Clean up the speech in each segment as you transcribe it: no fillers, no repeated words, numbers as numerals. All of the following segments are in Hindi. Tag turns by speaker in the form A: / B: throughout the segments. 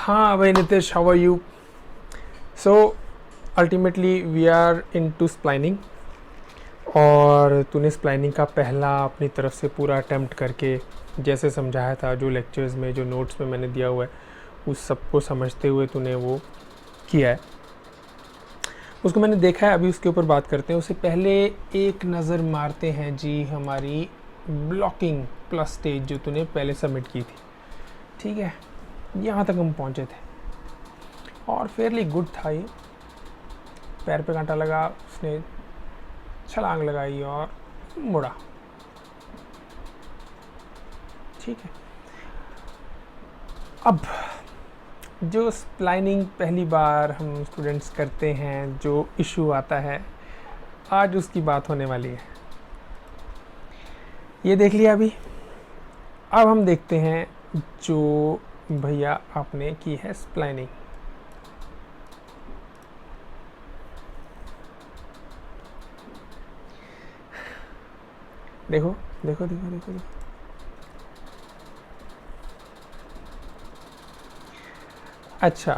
A: हाँ भाई Nitish, how are you? So ultimately we are into splining, और तूने स्प्लाइनिंग का पहला अपनी तरफ से पूरा अटेम्प्ट करके जैसे समझाया था, जो लेक्चर्स में, जो नोट्स में मैंने दिया हुआ है, उस सबको समझते हुए तूने वो किया है। उसको मैंने देखा है, अभी उसके ऊपर बात करते हैं। उससे पहले एक नज़र मारते हैं जी हमारी ब्लॉकिंग प्लस स्टेज जो तूने पहले सबमिट की थी। ठीक है, यहाँ तक हम पहुँचे थे और फेयरली गुड था ये। पैर पे कांटा लगा, उसने छलांग लगाई और मुड़ा। ठीक है, अब जो स्प्लाइनिंग पहली बार हम स्टूडेंट्स करते हैं, जो इशू आता है, आज उसकी बात होने वाली है। ये देख लिया अभी। अब हम देखते हैं जो भैया आपने की है स्प्लाइनिंग। देखो देखो देखो देखो देखो। अच्छा,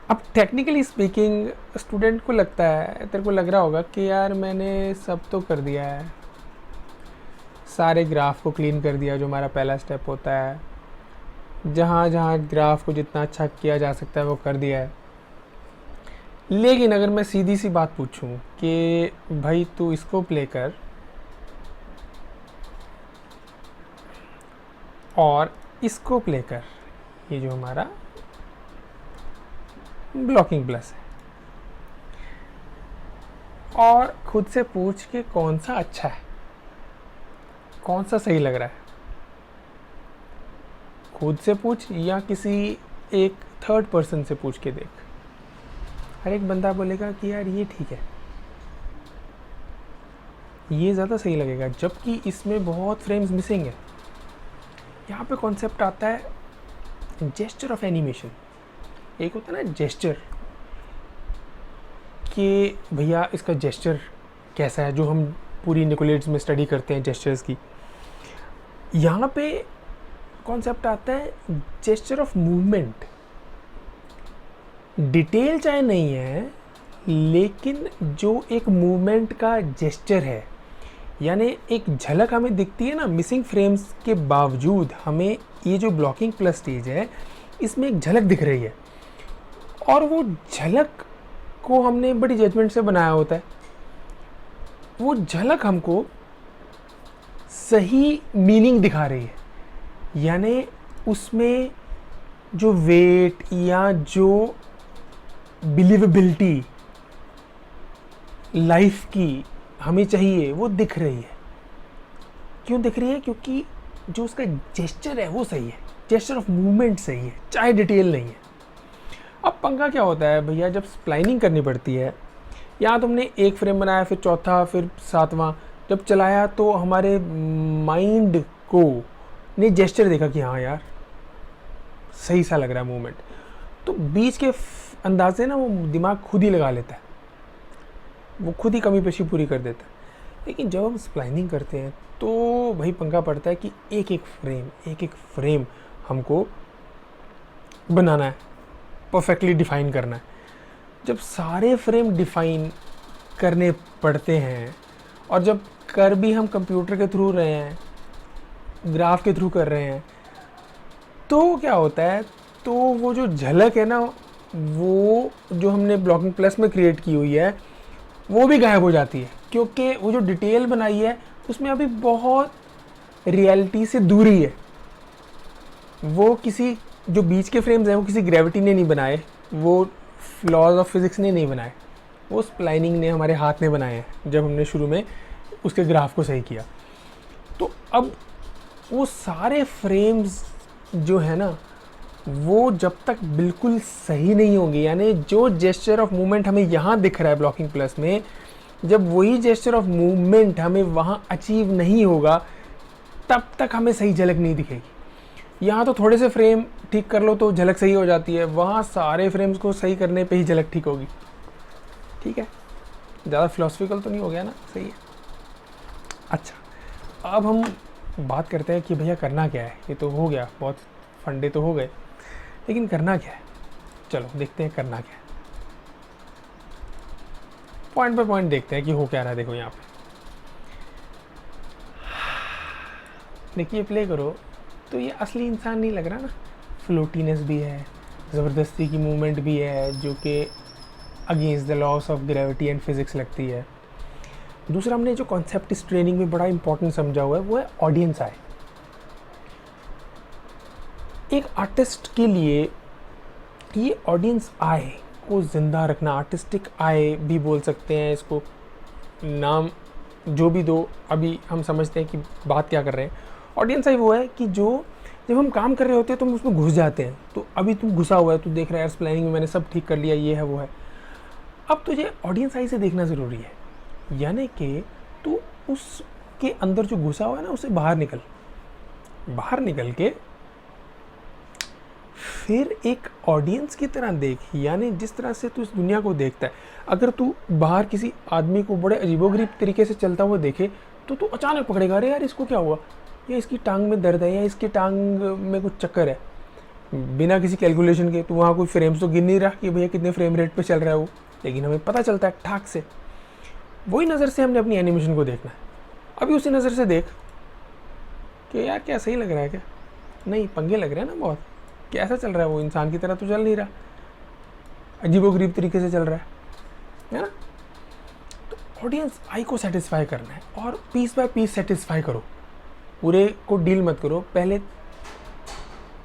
A: अब टेक्निकली स्पीकिंग स्टूडेंट को लगता है, तेरे को लग रहा होगा कि यार मैंने सब तो कर दिया है, सारे ग्राफ को क्लीन कर दिया जो हमारा पहला स्टेप होता है, जहाँ जहाँ ग्राफ को जितना अच्छा किया जा सकता है वो कर दिया है। लेकिन अगर मैं सीधी सी बात पूछूं कि भाई तू इसको प्ले कर और इसको प्ले कर, ये जो हमारा ब्लॉकिंग प्लस है, और खुद से पूछ के कौन सा अच्छा है, कौन सा सही लग रहा है। खुद से पूछ या किसी एक थर्ड पर्सन से पूछ के देख। हर एक बंदा बोलेगा कि यार ये ठीक है, ये ज़्यादा सही लगेगा, जबकि इसमें बहुत फ्रेम्स मिसिंग है। यहाँ पे कॉन्सेप्ट आता है जेस्चर ऑफ एनिमेशन। एक होता है ना जेस्चर, कि भैया इसका जेस्चर कैसा है, जो हम पूरी निकोलेट्स में स्टडी करते हैं जेस्चर्स की। यहाँ पे कॉन्सेप्ट आता है जेस्चर ऑफ मूवमेंट। डिटेल चाहे नहीं है, लेकिन जो एक मूवमेंट का जेस्चर है, यानी एक झलक हमें दिखती है ना मिसिंग फ्रेम्स के बावजूद। हमें ये जो ब्लॉकिंग प्लस स्टेज है, इसमें एक झलक दिख रही है, और वो झलक को हमने बड़ी जजमेंट से बनाया होता है। वो झलक हमको सही मीनिंग दिखा रही है, यानी उसमें जो वेट या जो बिलीवेबिलिटी लाइफ की हमें चाहिए वो दिख रही है। क्यों दिख रही है? क्योंकि जो उसका जेस्चर है वो सही है, जेस्चर ऑफ मूवमेंट सही है, चाहे डिटेल नहीं है। अब पंगा क्या होता है भैया, जब स्प्लाइनिंग करनी पड़ती है, यहाँ तुमने एक फ्रेम बनाया, फिर चौथा, फिर सातवां, जब चलाया तो हमारे माइंड को ने जेस्चर देखा कि हाँ यार सही सा लग रहा है मूवमेंट, तो बीच के अंदाजे ना वो दिमाग खुद ही लगा लेता है, वो खुद ही कमी पेशी पूरी कर देता है। लेकिन जब हम स्प्लाइनिंग करते हैं तो भाई पंगा पड़ता है कि एक एक फ्रेम हमको बनाना है, परफेक्टली डिफाइन करना है। जब सारे फ्रेम डिफाइन करने पड़ते हैं, और जब कर भी हम कंप्यूटर के थ्रू रहे हैं, ग्राफ के थ्रू कर रहे हैं, तो क्या होता है, तो वो जो झलक है ना, वो जो हमने ब्लॉकिंग प्लस में क्रिएट की हुई है, वो भी गायब हो जाती है। क्योंकि वो जो डिटेल बनाई है उसमें अभी बहुत रियलिटी से दूरी है। वो किसी जो बीच के फ्रेम्स हैं वो किसी ग्रेविटी ने नहीं बनाए, वो लॉज ऑफ फिज़िक्स ने नहीं बनाए, वो स्प्लाइनिंग ने, हमारे हाथ ने बनाए हैं जब हमने शुरू में उसके ग्राफ को सही किया। तो अब वो सारे फ्रेम्स जो है ना, वो जब तक बिल्कुल सही नहीं होंगे, यानी जो जेस्चर ऑफ मूवमेंट हमें यहाँ दिख रहा है ब्लॉकिंग प्लस में, जब वही जेस्चर ऑफ मूवमेंट हमें वहाँ अचीव नहीं होगा, तब तक हमें सही झलक नहीं दिखेगी। यहाँ तो थोड़े से फ्रेम ठीक कर लो तो झलक सही हो जाती है, वहाँ सारे फ्रेम्स को सही करने पे ही झलक ठीक होगी। ठीक है, ज़्यादा फिलोसफिकल तो नहीं हो गया ना? सही है। अच्छा, अब हम बात करते हैं कि भैया करना क्या है। ये तो हो गया, बहुत फंडे तो हो गए, लेकिन करना क्या है, चलो देखते हैं करना क्या है। पॉइंट बाय पॉइंट देखते हैं कि हो क्या रहा है। देखो यहाँ पे देखिए, प्ले करो तो ये असली इंसान नहीं लग रहा ना, फ्लोटीनेस भी है, ज़बरदस्ती की मूवमेंट भी है जो कि against the loss of gravity and physics लगती है। दूसरा, हमने जो कॉन्सेप्ट इस ट्रेनिंग में बड़ा इंपॉर्टेंट समझा हुआ है वो है ऑडियंस आई। एक आर्टिस्ट के लिए ये ऑडियंस आई को ज़िंदा रखना, आर्टिस्टिक आई भी बोल सकते हैं इसको, नाम जो भी दो, अभी हम समझते हैं कि बात क्या कर रहे हैं। ऑडियंस आई वो है कि जो जब हम काम कर रहे होते हैं तो हम उसमें घुस जाते हैं। तो अभी तू घुसा हुआ है, तू देख रहा है यार प्लानिंग में मैंने सब ठीक कर लिया, ये है वो है। अब तुझे ऑडियंस आई से देखना ज़रूरी है, यानी कि तू उसके अंदर जो घुसा हुआ है ना उससे बाहर निकल के फिर एक ऑडियंस की तरह देख, यानी जिस तरह से तू इस दुनिया को देखता है। अगर तू बाहर किसी आदमी को बड़े अजीबोगरीब तरीके से चलता हुआ देखे तो तू अचानक पकड़ेगा, अरे यार इसको क्या हुआ, या इसकी टांग में दर्द है, या इसकी टांग में कुछ चक्कर है। बिना किसी कैलकुलेशन के, तो वहाँ कोई फ्रेम्स तो गिन नहीं रहा कि भैया कितने फ्रेम रेट पे चल रहा है वो, लेकिन हमें पता चलता है ठाक से। वही नज़र से हमने अपनी एनिमेशन को देखना है। अभी उसी नज़र से देख कि यार क्या सही लग रहा है क्या, नहीं पंगे लग रहे हैं ना बहुत, कैसा चल रहा है वो, इंसान की तरह तो चल नहीं रहा, अजीबोगरीब तरीके से चल रहा है ना। तो ऑडियंस आई को सेटिस्फाई करना है और पीस बाय पीस सेटिस्फाई करो, पूरे को डील मत करो। पहले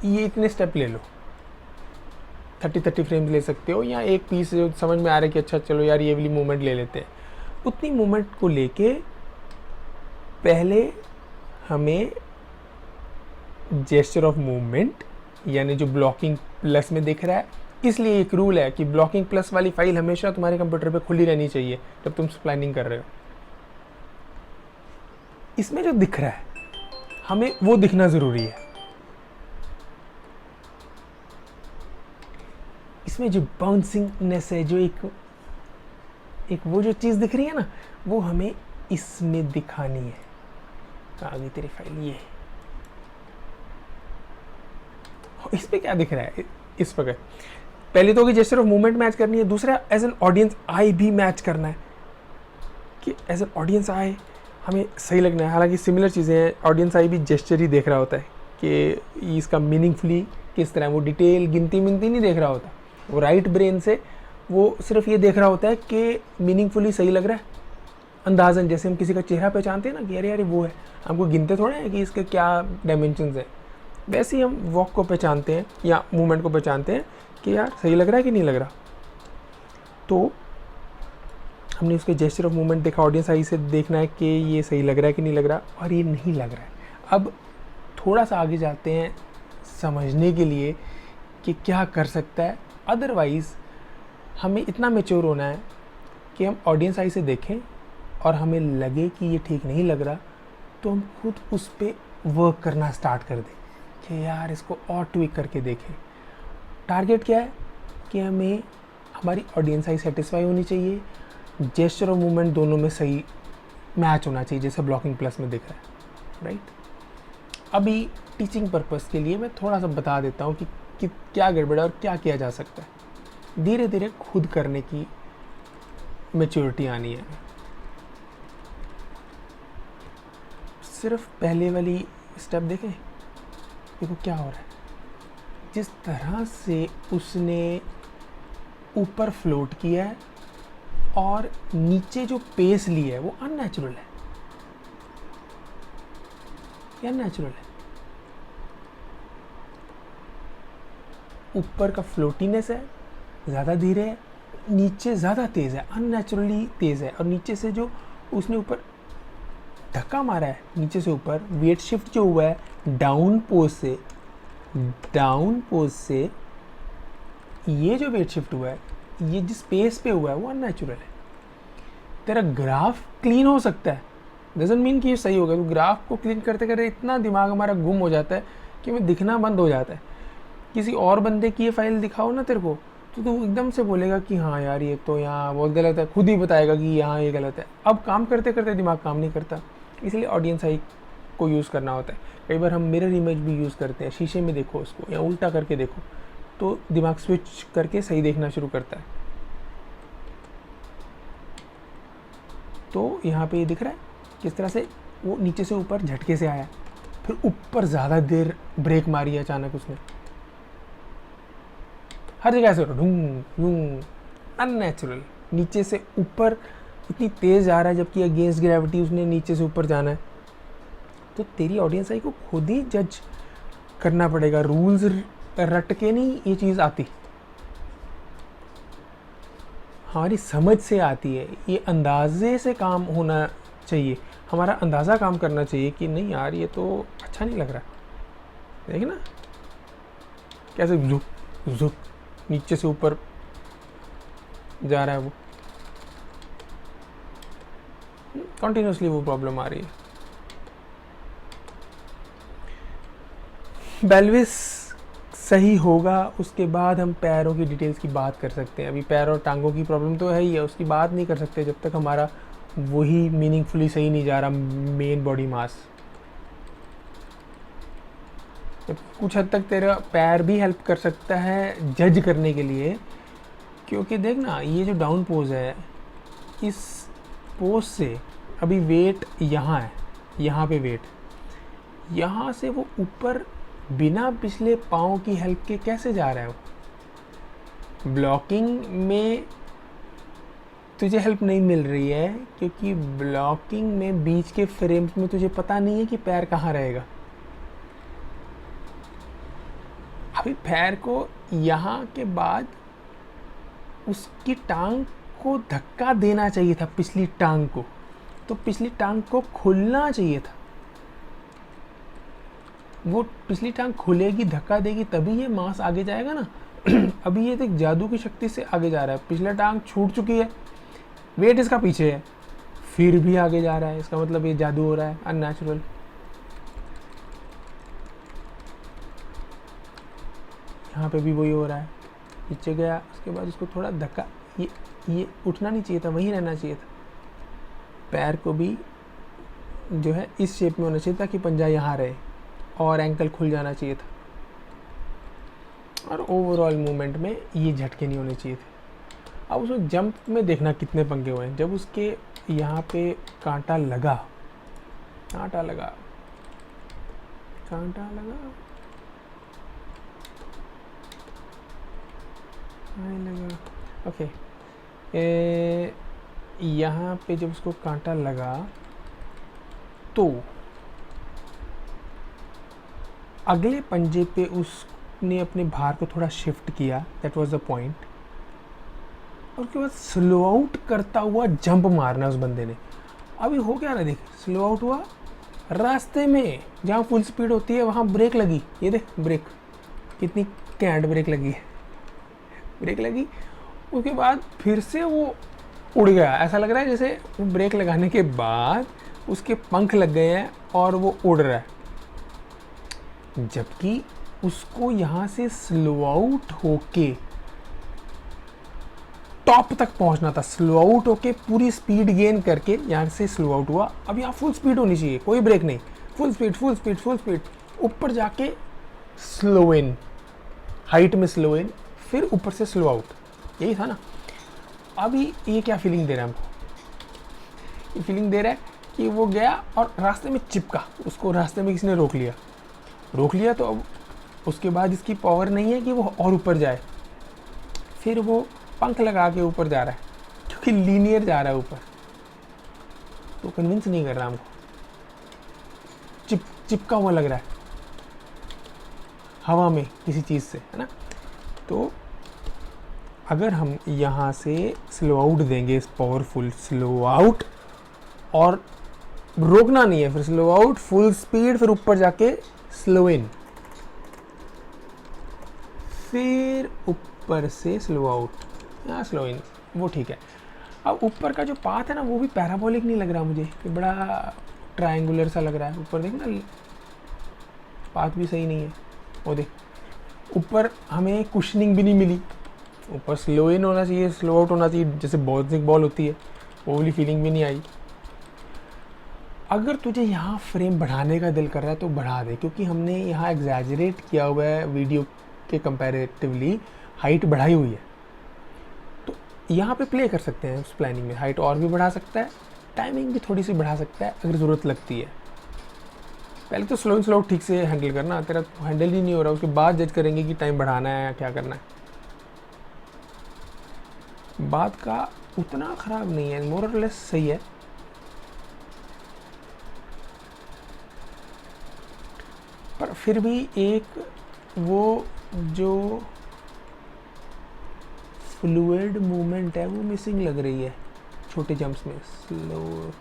A: ये इतने स्टेप ले लो, 30 फ्रेम्स ले सकते हो, या एक पीस जो समझ में आ रहा है कि अच्छा चलो यार ये वाली मूवमेंट ले लेते हैं, उतनी मूवमेंट को लेके पहले हमें जेस्चर ऑफ मूवमेंट, यानी जो ब्लॉकिंग प्लस में दिख रहा है, इसलिए एक रूल है कि ब्लॉकिंग प्लस वाली फाइल हमेशा तुम्हारे कंप्यूटर पे खुली रहनी चाहिए जब तुम प्लानिंग कर रहे हो। इसमें जो दिख रहा है हमें वो दिखना ज़रूरी है। इसमें जो बाउंसिंगनेस है, जो एक वो जो चीज़ दिख रही है ना, वो हमें इसमें दिखानी है। कहाँ गई तेरी फाइल, ये इस पे क्या दिख रहा है, इस पर पहले तो जेस्चर ऑफ मूवमेंट मैच करनी है, दूसरा एज एन ऑडियंस आई भी मैच करना है कि एज एन ऑडियंस आई हमें सही लगना है। हालांकि सिमिलर चीज़ें हैं, ऑडियंस आई भी जेस्चर ही देख रहा होता है कि इसका मीनिंगफुली किस तरह, वो डिटेल गिनती मिनती नहीं देख रहा होता, वो राइट ब्रेन से वो सिर्फ ये देख रहा होता है कि मीनिंगफुली सही लग रहा है। अंदाज़न जैसे हम किसी का चेहरा पहचानते हैं ना कि अरे यार वो है, हमको गिनते थोड़े हैं कि इसके क्या डायमेंशंस हैं, वैसे ही हम वॉक को पहचानते हैं या मूवमेंट को पहचानते हैं कि यार सही लग रहा है कि नहीं लग रहा। तो हमने उसके जेस्चर ऑफ मूवमेंट देखा, ऑडियंस आई से देखना है कि ये सही लग रहा है कि नहीं लग रहा, और ये नहीं लग रहा है। अब थोड़ा सा आगे जाते हैं समझने के लिए कि क्या कर सकता है। अदरवाइज़ हमें इतना मैच्योर होना है कि हम ऑडियंस आई से देखें और हमें लगे कि ये ठीक नहीं लग रहा, तो हम खुद उस पर वर्क करना स्टार्ट कर दें कि यार इसको और ट्विक करके देखें। टारगेट क्या है कि हमें हमारी ऑडियंस आई सेटिस्फाई होनी चाहिए, जेस्चर और मूवमेंट दोनों में सही मैच होना चाहिए, जैसे ब्लॉकिंग प्लस में दिख रहा है, राइट। अभी टीचिंग पर्पस के लिए मैं थोड़ा सा बता देता हूँ कि क्या गड़बड़ है और क्या किया जा सकता है। धीरे धीरे खुद करने की मैच्योरिटी आनी है। सिर्फ पहले वाली स्टेप देखें, देखो क्या हो रहा है। जिस तरह से उसने ऊपर फ्लोट किया है और नीचे जो पेस लिया है वो अननेचुरल है, या नेचुरल है। ऊपर का फ्लोटीनेस है, ज़्यादा धीरे है, नीचे ज़्यादा तेज़ है, अननेचुरली तेज़ है। और नीचे से जो उसने ऊपर धक्का मारा है, नीचे से ऊपर वेट शिफ्ट जो हुआ है डाउन पोज से ये जो वेट शिफ्ट हुआ है, ये जिस पेस पे हुआ है वो अननेचुरल है। तेरा ग्राफ क्लीन हो सकता है, डजंट मीन कि ये सही होगा। तो ग्राफ को क्लीन करते करते इतना दिमाग हमारा गुम हो जाता है कि हमें दिखना बंद हो जाता है। किसी और बंदे की ये फाइल दिखाओ ना तेरे को, तो तू एकदम से बोलेगा कि हाँ यार ये तो यहाँ बहुत गलत है, खुद ही बताएगा कि यहाँ ये गलत है। अब काम करते करते दिमाग काम नहीं करता, इसलिए ऑडियंस आई को यूज़ करना होता है। कई बार हम मिरर इमेज भी यूज़ करते हैं, शीशे में देखो उसको या उल्टा करके देखो, तो दिमाग स्विच करके सही देखना शुरू करता है। तो यहाँ पे ये दिख रहा है किस तरह से वो नीचे से ऊपर झटके से आया, फिर ऊपर ज़्यादा देर ब्रेक मारी अचानक उसने, हर जगह से ढूंढ ढूंढ, अननेचुरल, नीचे से ऊपर इतनी तेज़ जा रहा है जबकि अगेंस्ट ग्रेविटी उसने नीचे से ऊपर जाना है। तो तेरी ऑडियंस आई को खुद ही जज करना पड़ेगा, रूल्स रट के नहीं ये चीज़ आती, हमारी समझ से आती है, ये अंदाजे से काम होना चाहिए, हमारा अंदाज़ा काम करना चाहिए कि नहीं यार ये तो अच्छा नहीं लग रहा। देख ना कैसे झुक झुक नीचे से ऊपर जा रहा है वो, कंटिन्यूसली वो प्रॉब्लम आ रही है। बेल्विस सही होगा उसके बाद हम पैरों की डिटेल्स की बात कर सकते हैं। अभी पैर और टांगों की प्रॉब्लम तो है ही है, उसकी बात नहीं कर सकते जब तक हमारा वही मीनिंगफुली सही नहीं जा रहा मेन बॉडी मास। कुछ हद तक तेरा पैर भी हेल्प कर सकता है जज करने के लिए, क्योंकि देख ना ये जो डाउन पोज है, इस पोज से अभी वेट यहाँ है, यहाँ पे वेट, यहाँ से वो ऊपर बिना पिछले पाँव की हेल्प के कैसे जा रहा है वो। ब्लॉकिंग में तुझे हेल्प नहीं मिल रही है क्योंकि ब्लॉकिंग में बीच के फ्रेम्स में तुझे पता नहीं है कि पैर कहाँ रहेगा। अभी पैर को यहाँ के बाद उसकी टांग को धक्का देना चाहिए था, पिछली टांग को, तो पिछली टांग को खुलना चाहिए था। वो पिछली टांग खुलेगी, धक्का देगी, तभी ये मांस आगे जाएगा ना। अभी ये देख जादू की शक्ति से आगे जा रहा है, पिछला टांग छूट चुकी है, वेट इसका पीछे है, फिर भी आगे जा रहा है, इसका मतलब ये जादू हो रहा है, अननेचुरल। यहाँ पे भी वही हो रहा है, नीचे गया, उसके बाद उसको थोड़ा धक्का, ये उठना नहीं चाहिए था, वहीं रहना चाहिए था। पैर को भी जो है इस शेप में होना चाहिए था कि पंजा यहाँ रहे और एंकल खुल जाना चाहिए था, और ओवरऑल मूवमेंट में ये झटके नहीं होने चाहिए थे। अब उसमें जंप में देखना कितने पंगे हुए हैं। जब उसके यहाँ पे कांटा लगा, कांटा लगा, कांटा लगा, लगा, ओके, यहाँ पे जब उसको कांटा लगा तो अगले पंजे पे उसने अपने भार को थोड़ा शिफ्ट किया, दैट वाज द पॉइंट, और उसके बाद स्लो आउट करता हुआ जंप मारना उस बंदे ने। अभी हो क्या रहा है, देख स्लो आउट हुआ, रास्ते में जहाँ फुल स्पीड होती है वहाँ ब्रेक लगी, ये देख ब्रेक, कितनी कैंट ब्रेक लगी है, ब्रेक लगी, उसके बाद फिर से वो उड़ गया। ऐसा लग रहा है जैसे वो ब्रेक लगाने के बाद उसके पंख लग गए हैं और वो उड़ रहा है, जबकि उसको यहाँ से स्लो आउट होके टॉप तक पहुँचना था। स्लो आउट होके पूरी स्पीड गेन करके यहाँ से स्लो आउट हुआ। अब यहाँ फुल स्पीड होनी चाहिए, कोई ब्रेक नहीं, full speed full speed full speed, ऊपर जाके स्लो इन, हाइट में स्लो इन, फिर ऊपर से स्लो आउट, यही था ना। अभी ये क्या फीलिंग दे रहा है हमको, ये फीलिंग दे रहा है कि वो गया और रास्ते में चिपका, उसको रास्ते में किसी ने रोक लिया, तो अब उसके बाद इसकी पावर नहीं है कि वो और ऊपर जाए, फिर वो पंख लगा के ऊपर जा रहा है क्योंकि लीनियर जा रहा है ऊपर, तो कन्विंस नहीं कर रहा हमको, चिपका हुआ लग रहा है हवा में किसी चीज़ से, है ना। तो अगर हम यहाँ से स्लो आउट देंगे, पावरफुल स्लो आउट, और रोकना नहीं है, फिर स्लो आउट, फुल स्पीड, फिर ऊपर जाके स्लो इन, फिर ऊपर से स्लो आउट, यहाँ स्लो इन, वो ठीक है। अब ऊपर का जो पाथ है ना वो भी पैराबोलिक नहीं लग रहा मुझे, कि बड़ा ट्रायंगुलर सा लग रहा है। ऊपर देख ना, पाथ भी सही नहीं है, वो देख ऊपर हमें कुशनिंग भी नहीं मिली, ऊपर स्लो इन होना चाहिए, स्लो आउट होना चाहिए, जैसे बॉल्जिक बॉल होती है, वो वाली फीलिंग भी नहीं आई। अगर तुझे यहाँ फ्रेम बढ़ाने का दिल कर रहा है तो बढ़ा दे, क्योंकि हमने यहाँ एग्जैजरेट किया हुआ है वीडियो के कंपैरेटिवली हाइट बढ़ाई हुई है, तो यहाँ पे प्ले कर सकते हैं उस प्लानिंग में। हाइट और भी बढ़ा सकता है, टाइमिंग भी थोड़ी सी बढ़ा सकता है अगर ज़रूरत लगती है। पहले तो स्लो एंड स्लो ठीक से हैंडल करना, तेरा हैंडल ही नहीं हो रहा, उसके बाद जज करेंगे कि टाइम बढ़ाना है या क्या करना है। बात का उतना ख़राब नहीं है, मोर और लेस सही है। पर फिर भी एक वो जो फ्लूइड मूवमेंट है वो मिसिंग लग रही है छोटे जंप्स में। स्लो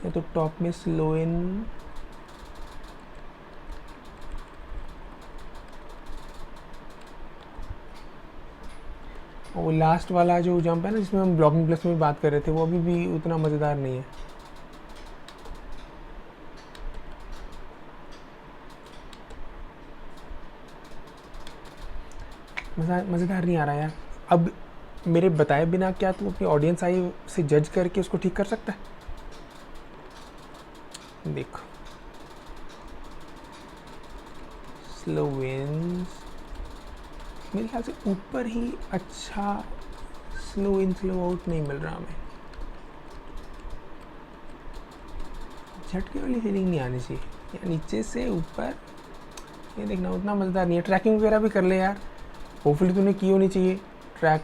A: या तो टॉप में स्लो इन, और लास्ट वाला जो जंप है ना जिसमें हम ब्लॉकिंग प्लस में बात कर रहे थे, वो अभी भी उतना मज़ेदार नहीं है। मज़ेदार नहीं आ रहा यार। अब मेरे बताए बिना क्या तू अपनी ऑडियंस आई से जज करके उसको ठीक कर सकता है? देखो स्लो विंस मेरे ख्याल से ऊपर ही अच्छा स्लो इन स्लो आउट नहीं मिल रहा हमें। झटके वाली फीलिंग नहीं आनी चाहिए, या नीचे से ऊपर ये देखना उतना मज़ेदार नहीं है। ट्रैकिंग वगैरह भी कर ले यार, होपफुली तूने की होनी चाहिए ट्रैक।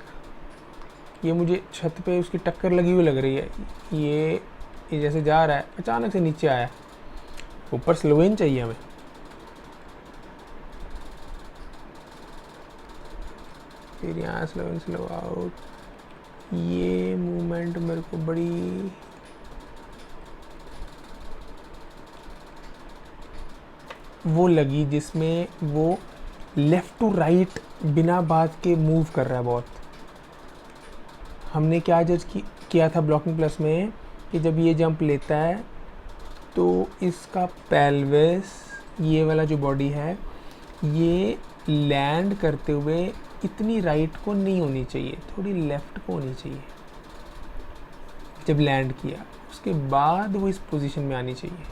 A: ये मुझे छत पे उसकी टक्कर लगी हुई लग रही है। ये जैसे जा रहा है अचानक से नीचे आया, ऊपर स्लो इन चाहिए हमें। फिर यहाँ स्लो इन स्लो आउट, ये मूवमेंट मेरे को बड़ी वो लगी जिसमें वो लेफ़्ट टू राइट बिना बात के मूव कर रहा है बहुत। हमने क्या जज किया था ब्लॉकिंग प्लस में कि जब ये जंप लेता है तो इसका पेल्विस, ये वाला जो बॉडी है, ये लैंड करते हुए इतनी राइट को नहीं होनी चाहिए, थोड़ी लेफ़्ट को होनी चाहिए। जब लैंड किया उसके बाद वो इस पोजीशन में आनी चाहिए।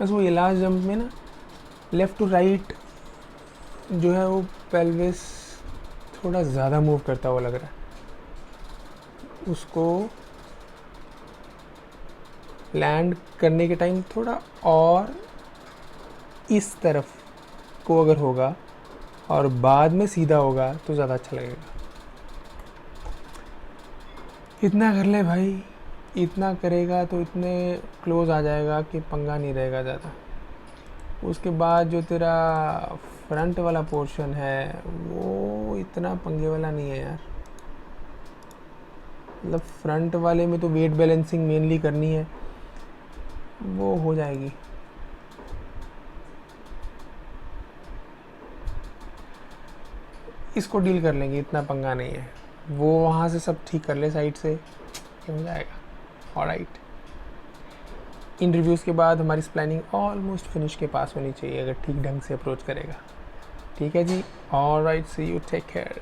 A: बस वो ये लास्ट जंप में ना लेफ़्ट टू राइट जो है वो पेल्विस थोड़ा ज़्यादा मूव करता हुआ लग रहा है। उसको लैंड करने के टाइम थोड़ा और इस तरफ को अगर होगा और बाद में सीधा होगा तो ज़्यादा अच्छा लगेगा। इतना कर ले भाई, इतना करेगा तो इतने क्लोज आ जाएगा कि पंगा नहीं रहेगा ज़्यादा। उसके बाद जो तेरा फ्रंट वाला पोर्शन है वो इतना पंगे वाला नहीं है यार। मतलब फ्रंट वाले में तो वेट बैलेंसिंग मेनली करनी है, वो हो जाएगी। इसको डील कर लेंगे, इतना पंगा नहीं है। वो वहाँ से सब ठीक कर ले साइड से, ये हो जाएगा। ऑलराइट, इन रिव्यूज़ के बाद हमारी प्लानिंग ऑलमोस्ट फिनिश के पास होनी चाहिए अगर ठीक ढंग से अप्रोच करेगा। ठीक है जी, alright, see you, take care.